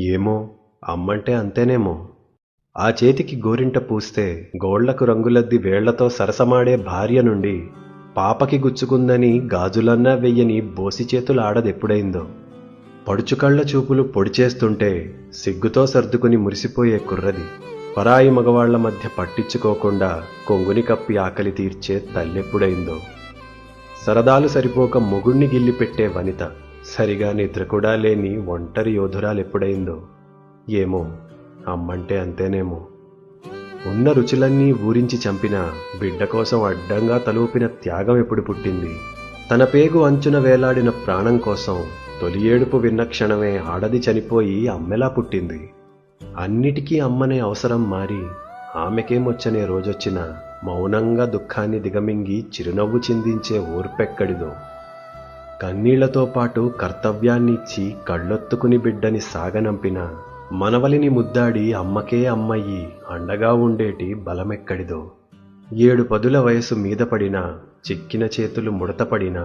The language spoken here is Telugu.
ఏమో, అమ్మంటే అంతేనేమో. ఆ చేతికి గోరింట పూస్తే గోళ్లకు రంగులద్ది వేళ్లతో సరసమాడే భార్య నుండి పాపకి గుచ్చుకుందని గాజులన్నా వెయ్యని బోసి చేతులు ఆడదెప్పుడైందో. పడుచుకళ్ల చూపులు పొడిచేస్తుంటే సిగ్గుతో సర్దుకుని మురిసిపోయే కుర్రది. పరాయి మగవాళ్ల మధ్య పట్టించుకోకుండా కొంగుని కప్పి ఆకలి తీర్చే తల్లెప్పుడైందో. సరదాలు సరిపోక మొగుణ్ణి గిల్లిపెట్టే వనిత, సరిగా నిద్ర కూడా లేని ఒంటరి యోధురాలెప్పుడైందో. ఏమో, అమ్మంటే అంతేనేమో. ఉన్న రుచులన్నీ ఊరించి చంపిన బిడ్డ కోసం అడ్డంగా తలూపిన త్యాగం ఎప్పుడు పుట్టింది? తన పేగు అంచున వేలాడిన ప్రాణం కోసం తొలి ఏడుపు విన్న క్షణమే ఆడది చనిపోయి అమ్మెలా పుట్టింది. అన్నిటికీ అమ్మనే అవసరం మారి ఆమెకేమొచ్చనే రోజొచ్చినా మౌనంగా దుఃఖాన్ని దిగమింగి చిరునవ్వు చిందించే ఓర్పెక్కడిదో. కన్నీళ్లతో పాటు కర్తవ్యాన్ని ఇచ్చి కళ్ళొత్తుకుని బిడ్డని సాగనంపిన మనవలిని ముద్దాడి అమ్మకే అమ్మయ్యి అండగా ఉండేటి బలమెక్కడిదో. 7 పదుల వయసు మీద పడినా చిక్కిన చేతులు ముడతపడినా